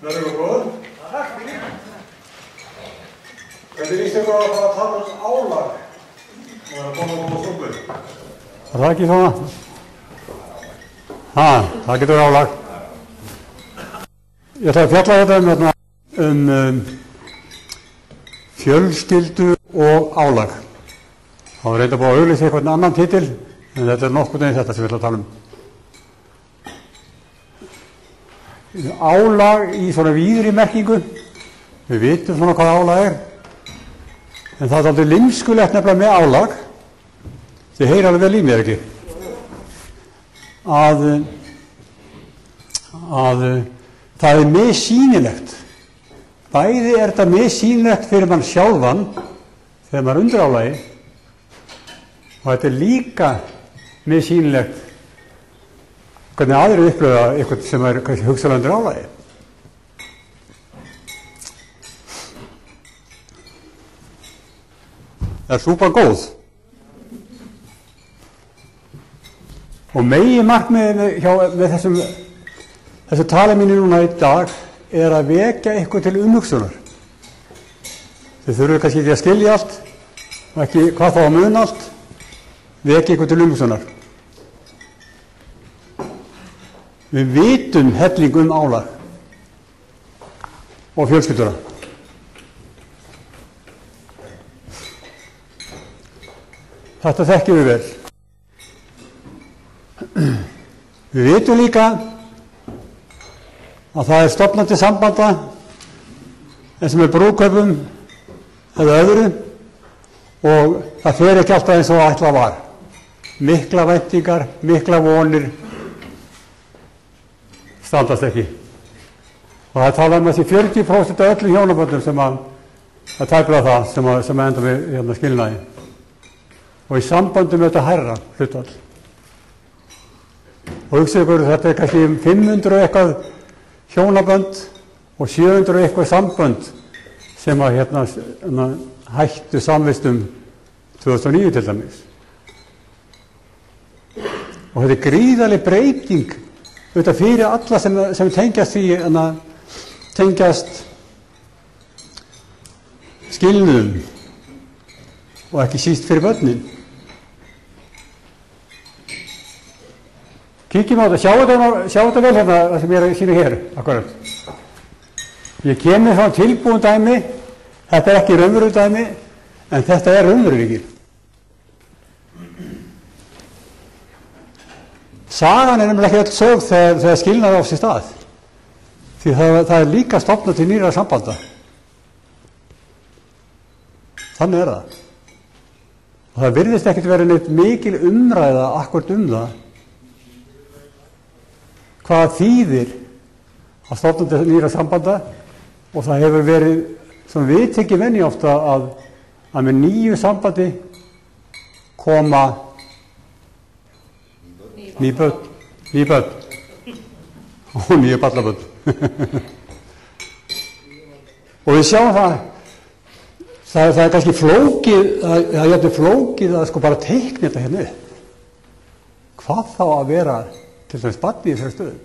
Verður þú góð? Takk fyrir. Hvernig líst ykkur að fara að tala álag og vera að koma á stúku? Það ekki svona? Það getur verið álag. Ég ætla að fjalla þetta um fjölskyldu og álag. Það var reynda búið að auglýsa eitthvað annan titil, en þetta nokkuð eins þetta sem við ætlum að tala um. Álag í svona víðri merkingu. Við vitum svona hvað álag en það er aldrei limskulegt nefnilega með álag. Þið heyrir alveg vel í mér, ekki? Að það er missýnilegt. Bæði er þetta missýnilegt fyrir mann sjálfan þegar maður undir álagi og þetta er líka missýnilegt hvernig aðrir upplifa eitthvað sem er kannski hugsanlega undir álagi. Er súpan góð? Og meginmarkmiðið með þessu tali mínu núna í dag er að vekja eitthvað til umhugsunar. Þið þurfum kannski ekki að skilja allt og ekki hvað þá að muna allt, vekja eitthvað til umhugsunar. Við vitum helling álag og fjölskylduna. Þetta þekkjum við vel. Við vitum líka að það er stofnandi sambanda eins og með brúðkaupum eða öðru og það fer ekki alltaf eins og ætlað var. Mikla væntingar, mikla vonir standast ekki. Og það er talað þessi 40% af öllum hjónaböndum sem að tæpla það sem enda við skilnaði. Og í sambandum þetta hærra hlutfall. Og hugsaðu ykkur, þetta er kannski 500 og eitthvað hjónabönd og 700 og eitthvað sambönd sem að hættu samvistum 2009 til dæmis. Og þetta er gríðarleg breyting auðvitað fyrir alla sem tengjast því tengjast skilnuðum og ekki síst fyrir börnin. Kíkjum á þetta, sjá þetta vel hérna það sem ég er að sýna hér akkurat. Ég kem með svona tilbúin dæmi, þetta er ekki raunveruleg dæmi, en þetta er raunveruleikinn. Sagan er nefnilega ekki öll sögð þegar skilnaði á sér stað. Því það er líka stofnað til nýrra sambanda. Þannig er það. Og það virðist ekkert verið neitt mikil umræða akkurt það. Hvað þýðir að stofna til nýrra sambanda og það hefur verið sem við tekjum venju ofta að með nýju sambandi koma ný börn og nýju barnabörn. Og við sjáum það er kannski flókið að sko bara teikna þetta hérna upp. Hvað þá að vera til þess barni í þessari stöðu.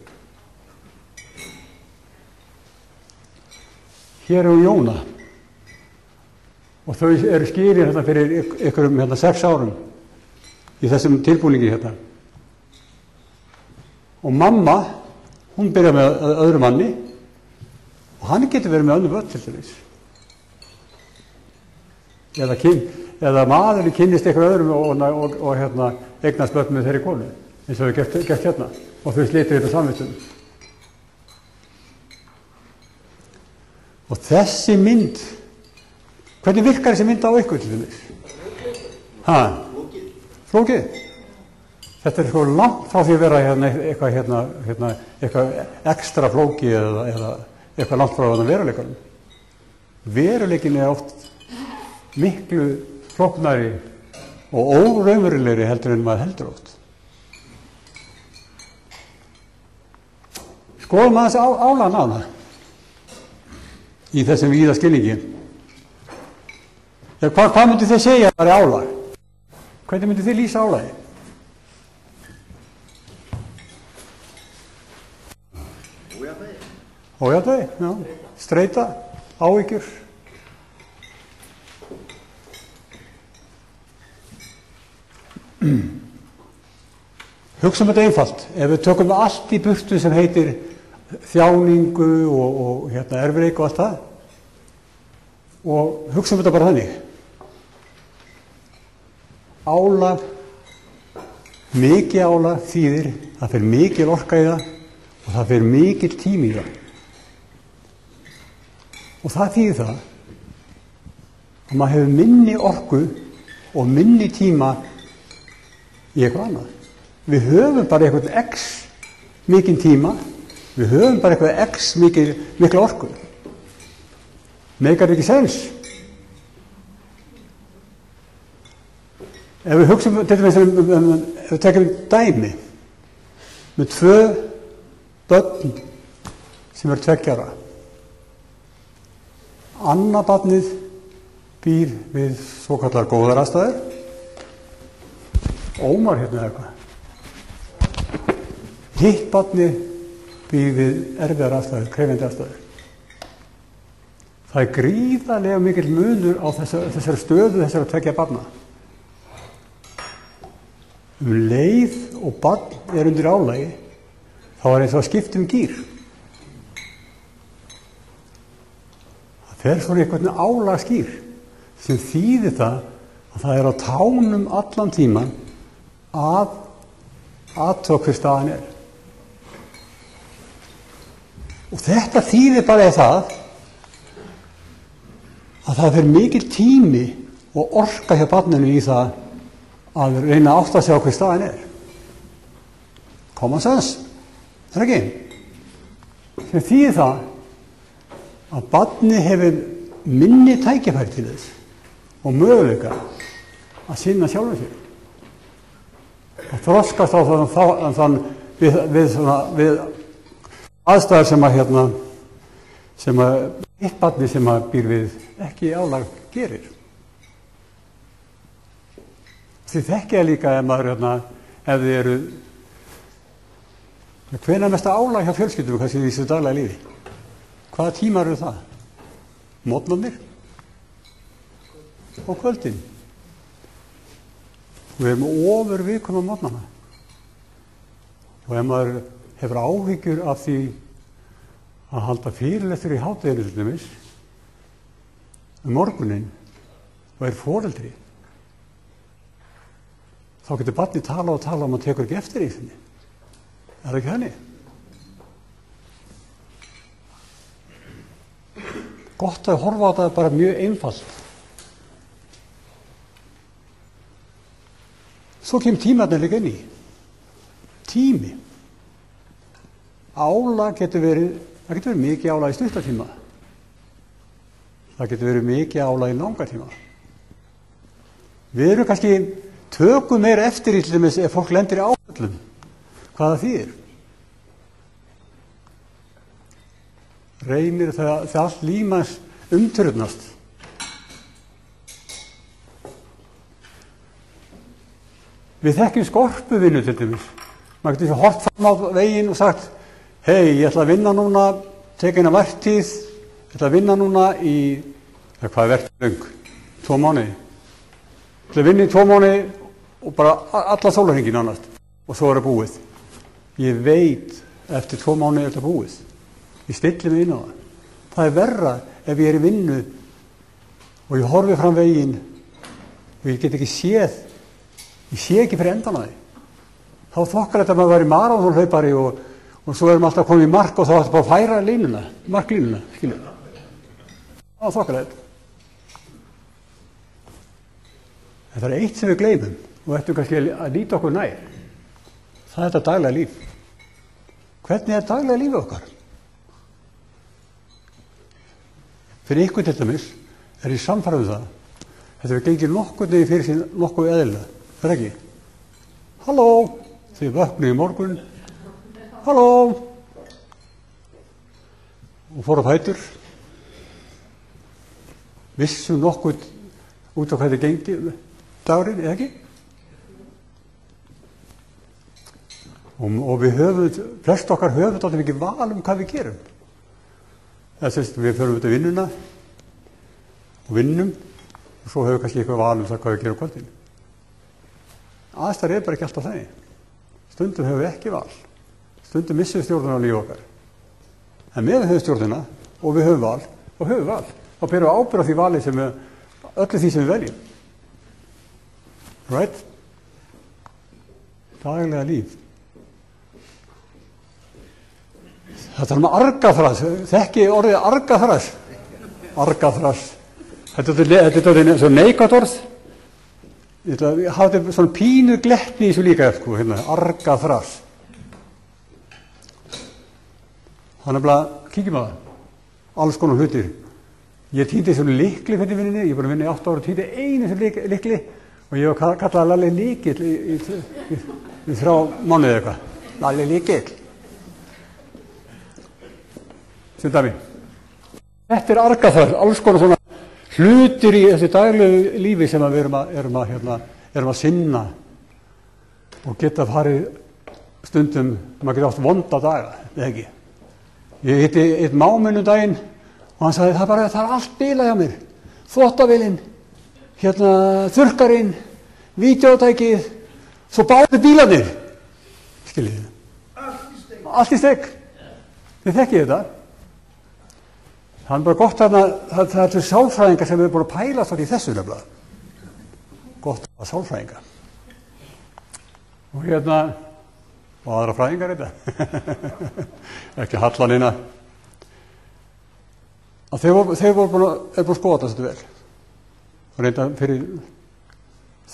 Hér Jóna og þau eru skilin fyrir ykkurum 6 árum í þessum tilbúningi hérna. Og mamma, hún byrjar með öðru manni og hann getur verið með önnur börn til dæmis. Eða maðurinn kynnist ykkur öðrum og eignast börn með þeirri konu. Eins og við gert hérna og þau slitur þetta samvistum. Og þessi mynd, hvernig virkar þessi mynd á ykkur til dæmis? Flókið. Þetta er sko langt frá því að vera eitthvað ekstra flókið eða eitthvað langt frá veruleikanum. Veruleikin er oft miklu flóknari og óraunverulegri heldur en maður heldur oft. Skoðum aðeins álagan á það í þessum víða skilningi. Hvað myndi þið segja að það er álag? Hvernig myndi þið lýsa álagi? Ójafnvægi, já. Streita, áhyggjur. Hugsum þetta einfalt. Ef við tökum allt í burtu sem heitir þjáningu og erfiðleika og allt það og hugsum þetta bara þannig. Álag, mikið álag þýðir, það fer mikil orka í það og það fer mikil tími í það. Og það þýðir það að maður hefur minni orku og minni tíma í eitthvað annað. Við höfum bara eitthvað x mikinn tíma, við höfum bara eitthvað x mikla orku. Meikar ekki sens. Ef við hugsum, ef við tekjum dæmi með 2 börn sem er 2 ára. Annað barnið býr við svokallar góðar aðstæður. Ómar hérna eitthvað. Hitt barnið býr við erfiðar aðstæður, krefjandi aðstæður. Það er gríðarlega mikill munur á þessari stöðu þessara 2 barna. Leið og barn er undir álagi, þá er eins og að skipta gír. Það fer svona einhvern álagsgír sem þýðir það að það er á tánum allan tíman að athuga hver staðan er. Og þetta þýðir bara það að það fer mikill tími og orka hjá barninu í það að reyna að átta sig á hver staðan er. Common sense, er ekki? Sem þýðir það að barni hefur minni tækifæri til þess og möguleika að sinna sjálfum sér. Að þroskast á við aðstæður sem að eitt barni sem að býr við ekki álag gerir. Þið þekkja líka ef maður ef þið eru hvenær mesta álag hjá fjölskyldum kannski í þessu daglega lífi. Hvaða tímar eru það? Morgnarnir og kvöldin. Við erum ofur viðkvæm á morgnana. Og ef maður hefur áhyggjur af því að halda fyrirlestur í hádeginu til dæmis morguninn og er foreldri, þá getur barnið tala og maður tekur ekki eftir í þinni. Er það ekki henni? Gott að horfa á þetta bara mjög einfalt. Svo kemur tímarnir líka inn í. Tími. Álag getur verið mikið álag í stutta tíma. Það getur verið mikið álag í langa tíma. Við erum kannski tökum meira eftir í til dæmis ef fólk lendir í áföllum. Hvað það þýðir? Reynir það allt límans umturnast. Við þekkjum skorpuvinnu til dæmis. Maður getur hort fram á veginn og sagt hei, ég ætla að vinna núna, teka eina vertíð, ég ætla að vinna núna í, hvað er vertíð löng? 2 mánuði. Ég ætla að vinna í 2 mánuði og bara alla sólarhringinn annars og svo er það búið. Ég veit eftir 2 mánuði er þetta búið. Ég stilli mig inn á það. Það er verra ef ég er í vinnu og ég horfi fram veginn og ég get ekki séð, ég sé ekki fyrir endan á því. Þá þokkar þetta maður að vera í maraþonhlaupari og svo erum alltaf komið í mark og þá ættum bara að færa línuna, marklínuna, skilur. Það þokkar þetta. Þetta er eitt sem við gleymum og ættum kannski að líta okkur nær. Það er þetta daglega líf. Hvernig er daglega lífið okkar? Fyrir ykkur til dæmis er ég sannfærður það. Þetta er gengið nokkuð neginn fyrir sín nokkuð eðlilega. Það er ekki. Halló, þið vöknuð í morgun. Halló. Og fór á fætur. Vissum nokkuð út á hvað þetta gengið dagurinn, eða ekki? Og við höfum, flest okkar höfum þetta mikið val hvað við gerum. Við förum út í vinnuna og vinnum og svo hefur kannski eitthvað val það hvað við gerum kvöldin. Aðstæður bara ekki alltaf þannig. Stundum hefur við ekki val. Stundum missum við stjórnuna á lífi okkar. En við höfum stjórnuna og við höfum val og höfum val. Þá berum við ábyrgð á því vali öllu því sem við veljum. Right? Daglega líf. Það er argaþras. Þekki orðið argaþras. Argaþras. Þetta er svo neikvætt orð. Ég hafði svona pínu glettni í þessu líka, argaþras. Þannig að kíkjum að það. Alls konar hlutir. Ég týndi þessu lykli fyrir vinninni. Ég er búin að vinna í 8 ára og týndi einu þessu lykli og ég var kallaði Lalli Lykill í 3 mánuði eitthvað. Lalli Lykill. Sem dæmi. Þetta er argaþras, alls konar svona hlutir í þessu daglegu lífi sem við erum að sinna og geta farið stundum, maður geta átt vonda daga, eða ekki. Ég hitti einn máminn daginn og hann sagði það er allt bilað hjá mér. Þvottavélin, þurrkarinn, vídeótækið, svo báðir bílarnir. Skiljið þið? Allt í steik. Þið þekkið þetta. Það er bara gott að það er sálfræðingar sem við búin að pæla þátt í þessu nefnilega. Gott að sálfræðinga. Og og aðra fræðingar þetta. Ekki hallanina. Þeir voru búin að skoða þetta vel. Og reynda fyrir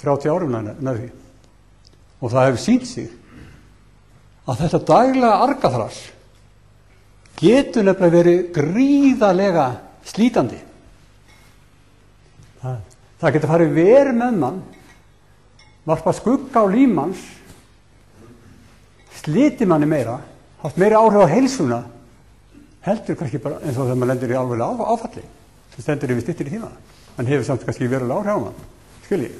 30 árum nær því. Og það hefur sýnt sig að þetta daglega argaþras getur nefnilega verið gríðarlega slítandi. Það getur farið verið með mann, varpa skugga á líf manns, sliti manni meira, haft meira áhrif á heilsuna, heldur kannski bara eins og þegar maður lendir í alveglega áfalli, sem stendur yfir styttir í tíma. Hann hefur samt kannski verulega áhrif á mann, skiljið.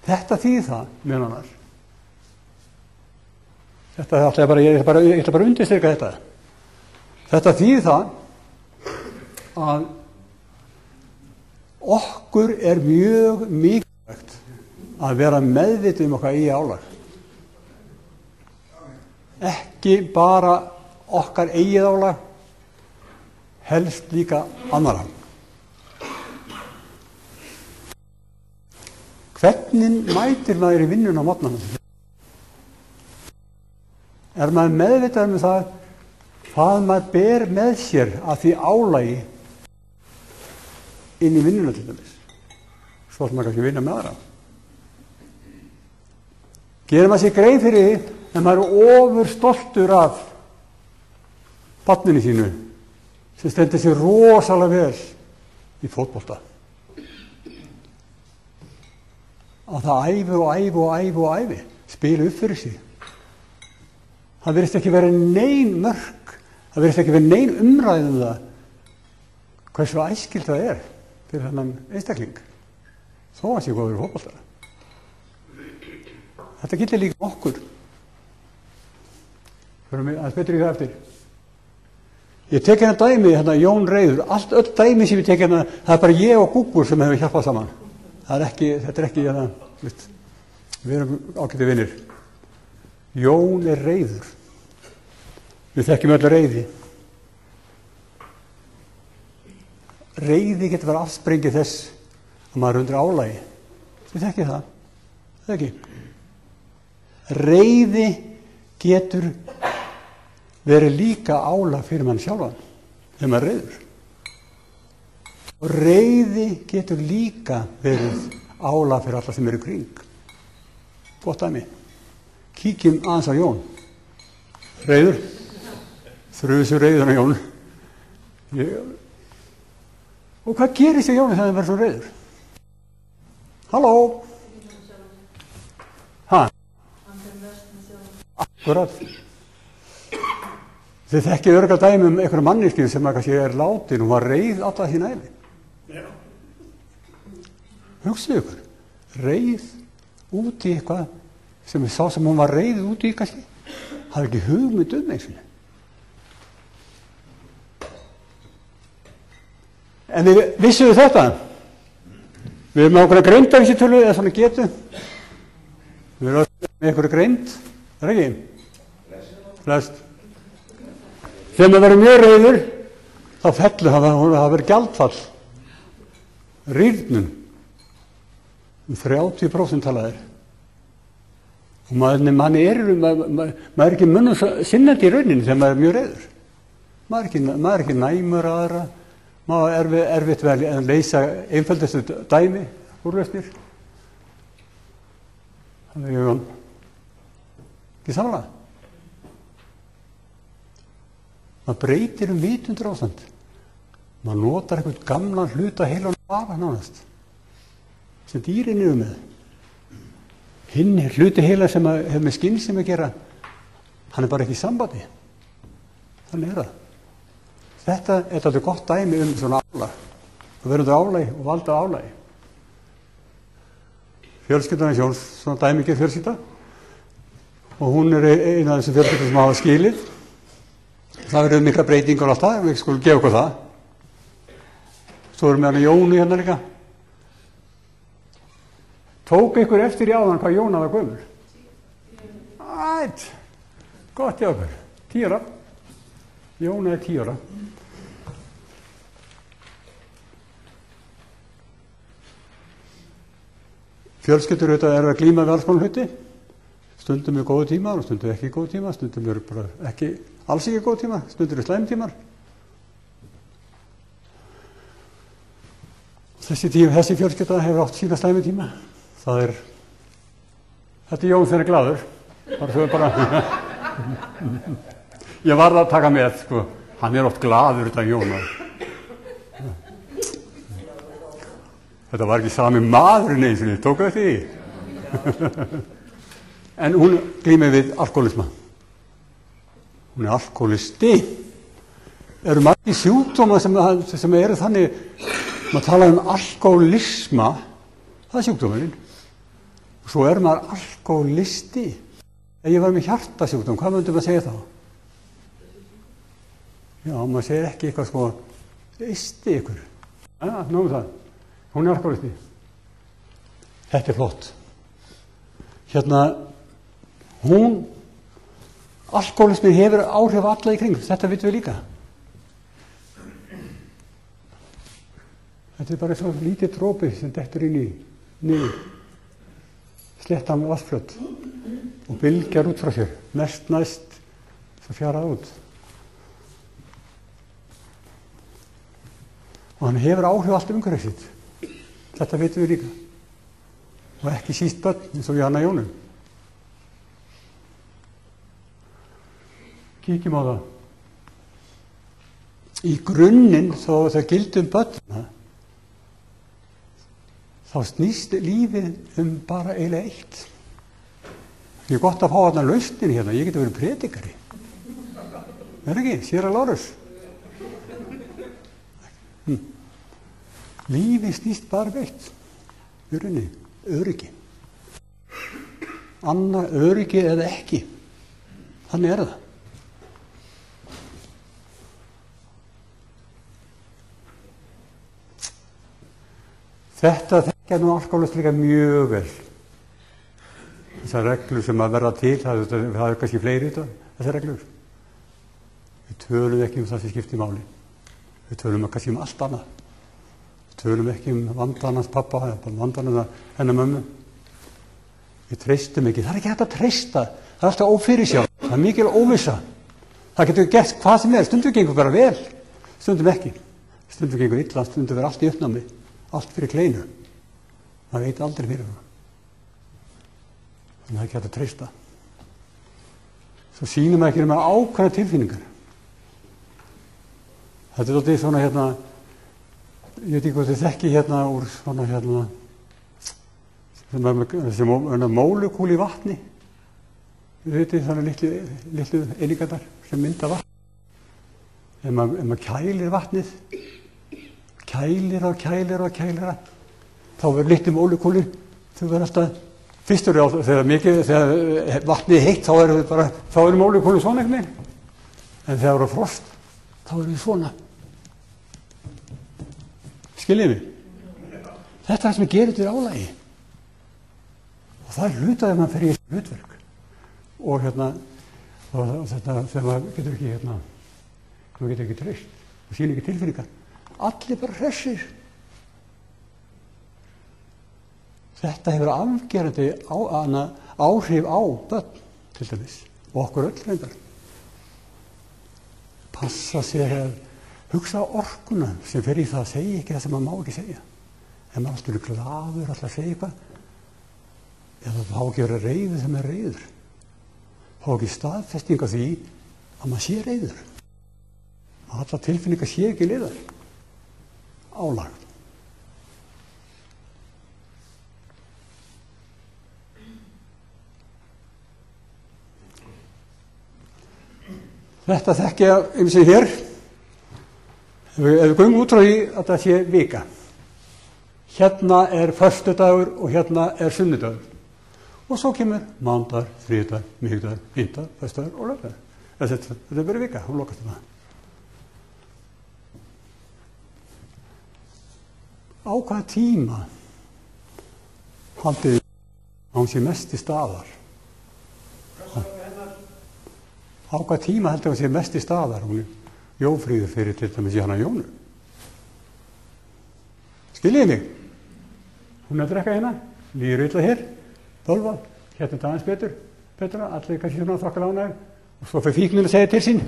Þetta þýðir það, meðan annars. Ég ætla bara að undirstrika þetta. Þetta þýðir það að okkur er mjög mikilvægt að vera meðvituð okkar eigið álag. Ekki bara okkar eigið álag, helst líka annarra. Hvernig mætir maður í vinnuna á morgnana? Er maður meðvitaður það hvað maður ber með sér að því álagi inn í vinnuna til dæmis? Svo að maður kannski vinna með aðra. Gerir maður sér grein fyrir því en maður er ofur stoltur af barninu sínu sem stendur sér rosalega vel í fótbolta. Að það æfi, spila upp fyrir sig. Það virðist ekki verið nein mörk, það virðist ekki verið nein umræðum það hversu æskilt það er fyrir þennan einstakling. Þó að sé góður fótboltara. Þetta gildir líka okkur. Förum við aðeins betur í það eftir. Ég tek hérna dæmi, Jón Reiður, öll dæmi sem ég tek hérna, það er bara ég og Google sem hefur hjálpað saman. Þetta er ekki, við erum ágættir vinir. Jón er reiður. Við þekkjum öll reiði. Reiði getur verið afsprengi þess að maður er undir álagi. Við þekkjum það. Það ekki. Reiði getur verið líka álag fyrir mann sjálfan þegar maður er reiður. Og reiði getur líka verið álag fyrir alla sem eru kring. Gott dæmi. Kíkjum aðeins á Jón. Reiður. Þrjusu reiður á Jón. Og hvað gerist í Jóni þegar það verður svo reiður? Halló? Hæ? Akkurat. Þið þekkið örga dæmi einhverju manneskju sem kannski er látin og var reið alla sína ævi. Hugsið ykkur, reið út í eitthvað sem sá sem hún var reið út í kannski, hafði ekki hugmynd eins og En við vissuðu þetta. Við erum ákveðna greindarvísitölu eða svona getu. Við erum með einhverju greind, ekki? Flest. Þegar maður verður mjög reiður, þá fellur það verður gjaldfall. Rýrnun. 30% talaðir. Og maður er ekki mönnum sinnandi í rauninni þegar maður er mjög reiður. Maður er ekki næmur aðra. Maður er erfitt vel að leysa einföldustu dæmi, úrlausnir. Þannig að ekki samlega. Maður breytir vitund ástand. Maður notar eitthvað gamlan hluta heilan vafa nánast. Sem dýrin eru með. Hinn hluti heila sem hefur með skynsemi að gera, hann er bara ekki í sambandi. Þannig er það. Þetta er þetta gott dæmi svona álag. Það verður álag og valda álag. Fjölskyldan er svona dæmigerð fjölskylda og hún er eina af þessum fjölskyldum sem hafa skilið. Það verður mikla breytingar og allt það, við skulum gefa okkur það. Svo erum við Jóni hérna líka. Tók ykkur eftir í áðan hvað Jóna var gömul? Ætt, gott hjá okkur. 10 ára. Jóna er 10 ára. Fjölskyldur auðvitað eru að glíma við alls konar hluti. Stundum er góðu tímar og stundum ekki góðu tímar. Stundum eru bara alls ekki góðu tímar. Stundum eru slæmtímar. Þessi fjölskylda hefur átt sína slæmitíma. Þetta er Jón þegar glaður. Ég varð að taka með, sko. Hann er oft glaður þetta Jón. Þetta var ekki sami maðurinn eins og þið tók eftir því. En hún glímir við alkoholisma. Hún er alkoholisti. Eru margir sjúkdómar sem eru þannig, maður tala alkoholisma, það er sjúkdómurinn. Svo er maður alkoholisti. Ef ég var með hjartasjúkdóm, hvað myndum maður segja þá? Já, maður segir ekki eitthvað sko, isti ykkur. Já, nógu það. Hún er alkoholisti. Þetta er flott. Alkoholismin hefur áhrif alla í kring. Þetta vitum við líka. Þetta er bara svo lítið dropi sem dettur inn í niður. Sléttan vatnsfljót og bylgjar út frá sér. Næst, svo fjarað út. Og hann hefur áhrif allt umhverfið sitt. Þetta vitum við líka. Og ekki síst börn, eins og Janna Jónum. Kíkjum á það. Í grunninn, þó það gildi börnina, þá snýst lífið bara eiginlega eitt. Ég er gott að fá þarna lausnin hérna, ég geti verið predikari. Er ekki, séra Lárus? Lífið snýst bara eitt. Í rauninni, öryggi. Annað öryggi eða ekki. Þannig er það. Þetta þekkja nú alkoholist líka mjög vel. Þessar reglur sem að verða til, það er kannski fleiri þessar reglur. Við tölum ekki það sem skiptir máli. Við tölum kannski allt annað. Við tölum ekki vandann hans pappa, vandann hennar mömmu. Við treystum ekki. Það er ekki hægt að treysta. Það er alltaf ófyrirsjá. Það er mikil óvissa. Það getur gert hvað sem er. Stundum gengur bara vel. Stundum ekki. Stundum gengur illa. Stundum verður allt í uppnámi. Allt fyrir kleinu. Það veit aldrei fyrir það. Þannig að það er ekki hægt að treysta. Svo sýnum við ekki með ákveðna tilfinningar. Þetta er alltaf svona ég veit ekki hvað þið þekki úr svona sem mólekúl í vatni. Þið veitir þannig litlu einingarnar sem mynda vatn. Ef maður kælir vatnið, kælir það, þá verður litlu mólekúlir, þau verður alltaf, fyrstur þegar vatnið er heitt, þá eru mólekúlir svona einhvern veginn. En þegar það eru frost, þá eru þau svona. Skiljið mig? Þetta er það sem gerir til álagi. Og það er hlutað ef maður fer í þessi hlutverk. Og og þetta þegar maður getur ekki maður getur ekki treyst og sýnir ekki tilfinningar. Allir bara hressir. Þetta hefur afgerandi áhrif á börn til dæmis og okkur öll reyndar. Passa sér að hugsa á orkuna sem fer í það að segja ekki það sem maður má ekki segja. Ef maður alltaf er glaður alltaf að segja eitthvað eða þá ekki vera reiður sem er reiður. Þá ekki staðfesting á því að maður sé reiður. Að allar tilfinningar sé ekki liðar. Álag. Þetta þekki ég ýmsir hér. Ef við göngum út frá því að það sé vika. Hérna er föstudagur og hérna er sunnudagur. Og svo kemur mánudagur, þriðjudagur, miðvikudagur, fimmtudagur, föstudagur og laugardagur. Þetta er bara vika, hún lokast það. Á hvaða tíma haldið að hún sé mest í staðar? Á hvaða tíma heldur hún sé mest í staðar? Hún er Jófríður fyrir til dæmis í hana Jónu. Skiljið mig? Hún er að drekka hérna, líður illa hér, 12, hérna er aðeins betra, allir kannski svona þokkar ánægir og svo fyrir fíknin að segja til sín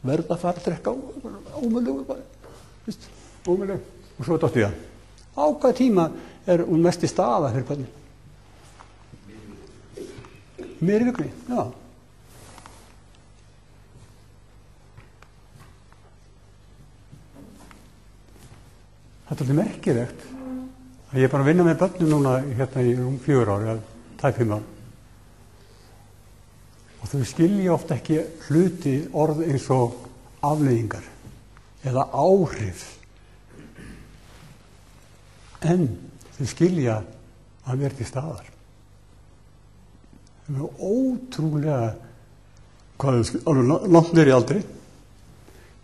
verða að fara að drekka ómögulegur bara, ómögulegur og svo dóttu það. Á hvaða tíma er hún mest í staða fyrir börnin? Mér í vikunni, já. Þetta er alveg merkilegt að ég er bara að vinna með börnum núna hérna í 4 ár eða tæp 5 ár. Og þau skilja oft ekki hluti orð eins og afleiðingar eða áhrif. En þau skilja að vera til staðar. Það er ótrúlega alveg langt niður í aldri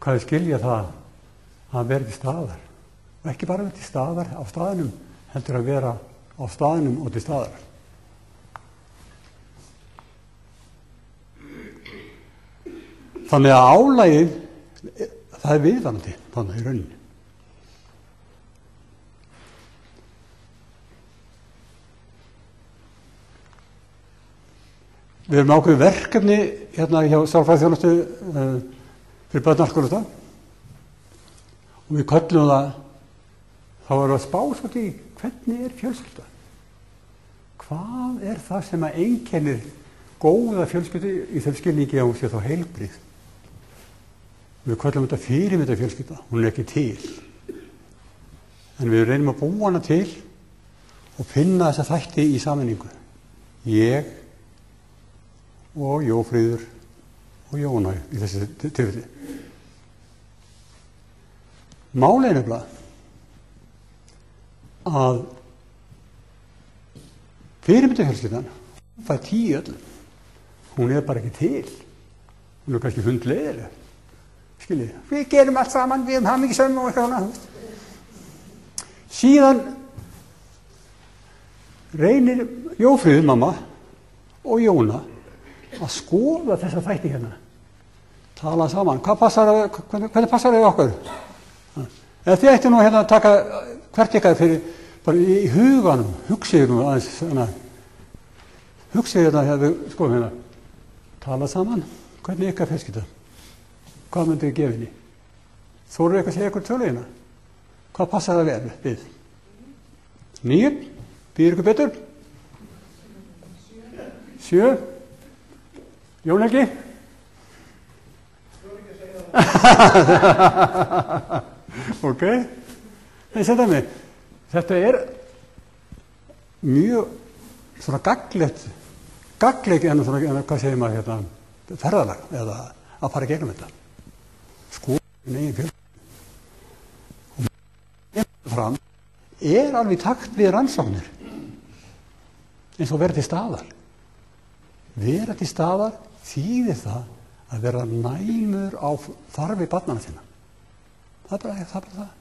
hvað þau skilja það að vera til staðar. Og ekki bara vera til staðar á staðinum, heldur að vera á staðinum og til staðar. Þannig að álagið, það er viðvarandi þannig í rauninni. Við erum ákveðið verkefni hérna hjá sálfræðiþjónustu fyrir börnarskólasta og við köllum það. Þá erum við að spá svolítið í hvernig er fjölskylda. Hvað er það sem að einkennir góða fjölskyldu í þeim skilningi að hún sé þá heilbrigð? Við köllum þetta fyrirmynda fjölskylda, hún er ekki til. En við reynum að búa hana til og finna þessa þætti í sameiningu. Ég og Jófríður og Jóna í þessu tilfelli. Málið er nefnilega að fyrirmyndafjölskyldan fær 10 öllum. Hún er bara ekki til. Hún er kannski hundleiðileg. Skiljið. Við gerum allt saman, við erum hamingjusöm og eitthvað svona. Síðan reynir Jófríður, mamma og Jóna að skoða þessa þætti hérna. Tala saman. Hvernig passar það okkur? Eða þið ættu nú hérna að taka hvert ykkar fyrir bara í huganum, hugsið nú aðeins svona, hugsið hérna við skoðum hérna, tala saman, hvernig ykkar fjölskylda? Hvað myndið þið gefa henni? Þóruð eitthvað að segja ykkur tölu hérna? Hvað passar það vel við? 9, býður ykkur betur? 7? Jón Helgi? Ok, þetta er mjög svona gagnlegt en svona, hvað segir maður hérna, ferðalag eða að fara í gegnum þetta. Skoðun eigin fjölskyldu. Og fram er alveg í takt við rannsóknir eins og vera til staðar. Vera til staðar þýðir það að vera næmur á þarfi barnanna sinna. Það er bara það.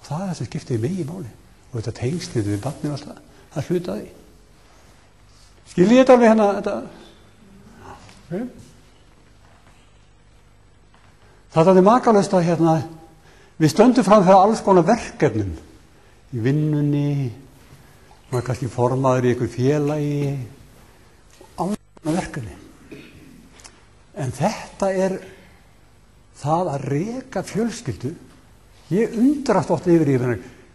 Það er það sem skiptir megi máli. Og þetta tengslið við barnið alltaf, það hluta því. Skiljið þetta alveg hérna, þetta? Okay. Það er makalaust að hérna, við stöndum fram fyrir alls konar verkefnum. Í vinnunni, maður kannski formaður í einhver félagi, alls konar verkefni. En þetta er það að reka fjölskyldu. Ég undrast oft yfir í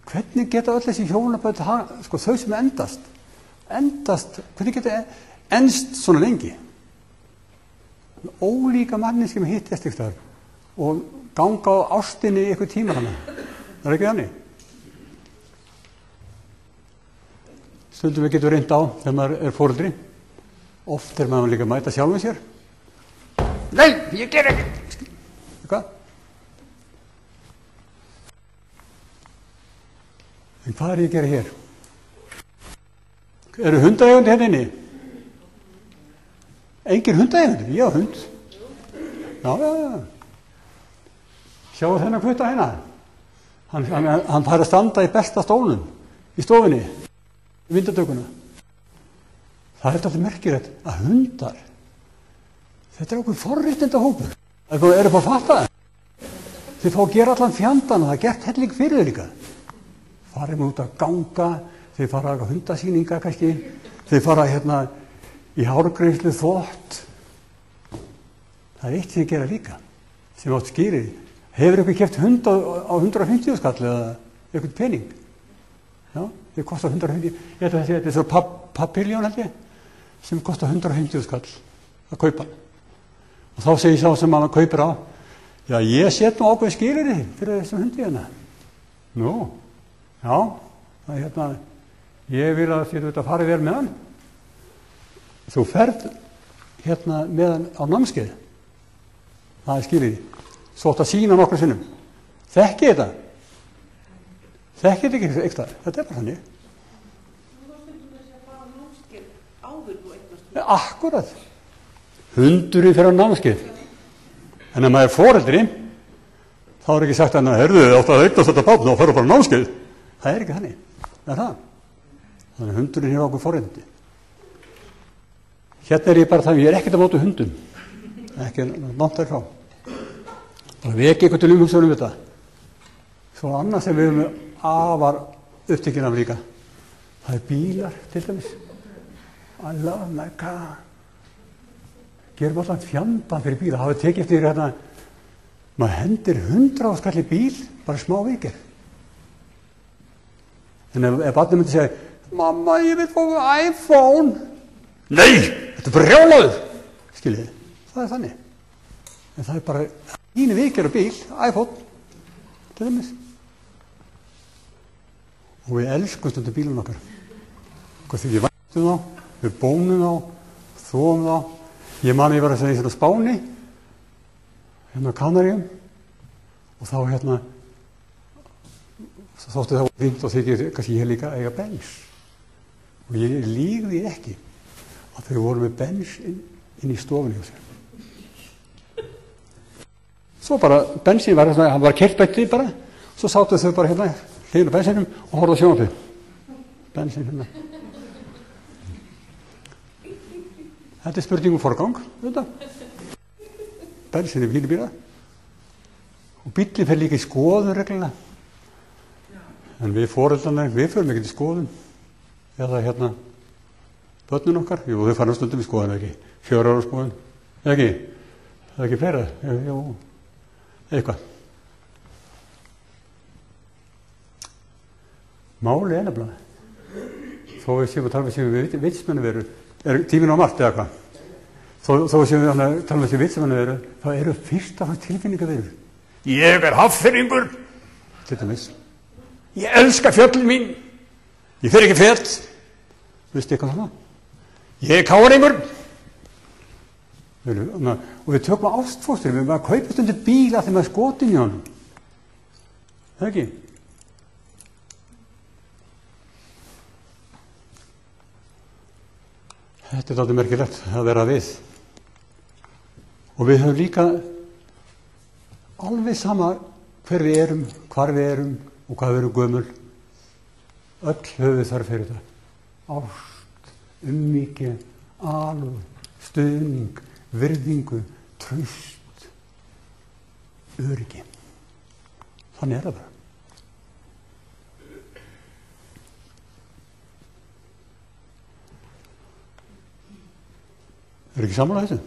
hvernig geta öll þessi hjónabönd, sko þau sem endast, hvernig geta endst svona lengi? Ólíka manneski með hittast ykkur og ganga á ástinni í eitthvað tíma hana. Það er ekki þannig. Stundum við getum reynt á þegar maður er foreldri. Oft er maður líka að mæta sjálfum sér. Nei, ég ger ekki. Hvað? En hvað er ég að gera hér? Eru hundaeigandi hérna inni? Engir hundaeigandi? Ég á hund. Já. Sjáu þennan kvutta hérna. Hann fær að standa í besta stólnum í stofunni, í vindatökuna. Það er alltaf merkilegt að hundar, þetta er okkur forréttindahópur. Það eru bara að fatta það. Þið fá að gera allan fjandan og það er gert helling fyrir þau líka. Farið út að ganga, þau fara að hundasýninga kannski, þau fara hérna í hárgreiðslu, þvott. Það er eitt sem ég gera líka, sem átt skýrið. Hefur ykkur keypt hund á 150 skall eða eitthvað pening? Já, þau kostar 150. Ég held að þetta er svo papiljón held ég, sem kostar 150 skall að kaupa. Og þá segir sá sem maður kaupir á, já, ég set nú ákveð skýrið fyrir þessum hundi hérna. Nú, já, það er hérna, ég vil að þið farið vel með hann. Þú ferð hérna með hann á námskeið. Það er skýrið. Svo átt að sína nokkru sinnum. Þekkið þetta? Þekkið þetta ekki eitthvað? Þetta er bara þannig. Þú varst þessi að fara á námskeið áður þú eignast. Akkurat. Hundurinn fer á námskeið. En ef maður er foreldri, þá er ekki sagt að herðu þið átt að eignast þetta barn og fara bara á námskeið. Það er ekki þannig. Það er það. Þannig að hundurinn hefur okkur foreldri. Hérna er ég bara það, ég er ekkert að móta hundum. Ekki langt þær frá. Bara veki eitthvað til umhugsunum þetta. Svo annað sem við erum afar upptekinn af líka. Það er bílar til dæmis. I love my car. Gerum alltaf fjandan fyrir bíla. Það hafa tekið eftir hérna, maður hendir 100 skall í bíl, bara smá vikir. En ef barnið myndi segja, mamma, ég vil fá iPhone. Nei, þetta er brjálaður. Skiljið, það er þannig. En það er bara einu vikir á bíl, iPhone, til dæmis. Og við elskum stundum bílum okkar. Hvað því við væntum þá, við bónum þá, þóum þá. Ég man ég var að segja í Spáni, hérna á Kanaríum, og þá hérna, þóttu það fínt og þykir kannski ég líka eiga Benz. Og ég lígði ekki að þau voru með Benz inn í stofunni hjá sér. Svo bara bensín var hérna, hann var keyrt beint í bara, svo sátu þau bara hérna hliðin á bensinum og horfðu á sjónvarpið. Bensín hérna. Þetta er spurning forgang, þetta. Bensin er fínir bílar. Og bíllinn fer líka í skoðun reglulega. En við foreldrarnir, við förum ekki til skoðun. Eða hérna, börnin okkar, jú, þau fara stundum í skoðun, ekki? 4 ára skoðun, ekki? Það er ekki fleira, jú, eitthvað. Máli er nefnilega. Þó við séum að tala við vitsmennu veru, er tíminn á margt eða hvað? Þó við séum að tala við vitsmennu veru, þá eru fyrst af hans tilfinningar verur. Ég er Hafnfirðingur, til dæmis. Ég elska fjöllin mín. Ég fer ekki fjöll. Vistu eitthvað svona? Ég er Káringur. Og við tökum ástfóstur, við maður kaupast undir bíla þegar maður skotin í honum. Það ekki? Þetta er alveg merkilegt að vera við. Og við höfum líka alveg sama hver við erum, hvar við erum, og hvað við erum gömul. Öll höfum við þarf fyrir þetta. Ást, umhyggju, alúð, stuðning, virðingu, traust, öryggi. Þannig er það bara. Er ekki sammála þessu?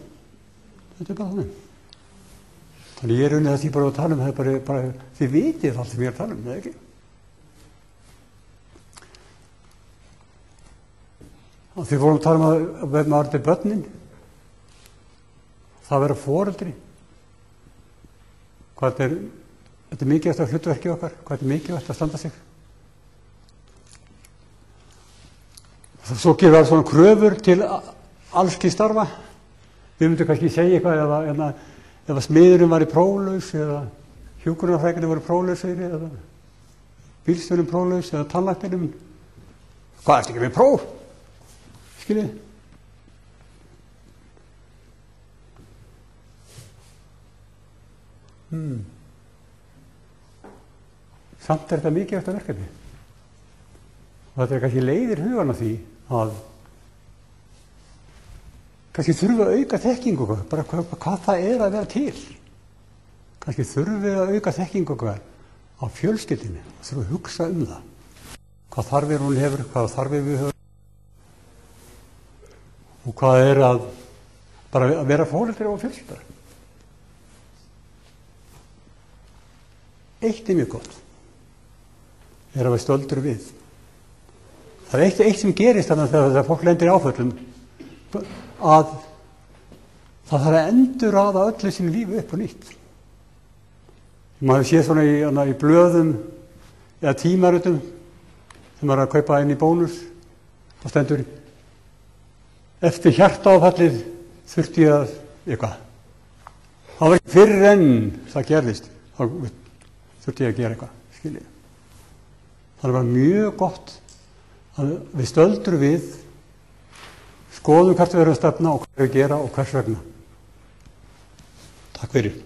Þetta bara þannig. Þannig ég unnið að því bara að tala það bara þið vitið allt sem ég að tala eða ekki? Og þið vorum að tala að maður var til börnin. Það vera foreldri. Þetta er mikilvægt að hlutverki okkar. Hvað er mikilvægt að standa sig? Svo gerum við svona kröfur til allski starfa. Við myndum kannski segja eitthvað ef smiðurinn var í próflaus eða hjúkrunarfræðingarnir voru próflausir eða bílstjórinn próflaus eða tannlæknirinn. Hvað ertu ekki með próf? Skiljið? Samt er þetta mikið eftir verkefni. Og þetta er kannski leiðir hugan af því að kannski þurfum við að auka þekkingu okkar, bara hvað það er að vera til. Kannski þurfum við að auka þekkingu okkar á fjölskyldinni, þurfum að hugsa það. Hvað þarfir hún hefur, hvað þarfir við höfum. Og hvað er að vera foreldri og fjölskyldar. Eitt er mjög gott, er að vera stoltur við. Það er eitt sem gerist þannig að þegar fólk lendir í áföllum, að það þarf að endurraða öllu sínu lífi upp og nýtt. Maður sé svona í blöðum eða tímaritum sem maður er að kaupa inn í Bónus og stendur eftir hjartaáfallið þurfti ég að eitthvað. Það var ekki fyrr en það gerðist, þá þurfti ég að gera eitthvað, skiljið. Það var mjög gott að við stöldrum við, skoðum hvert við erum að stefna og hvað við gera og hvers vegna. Takk fyrir.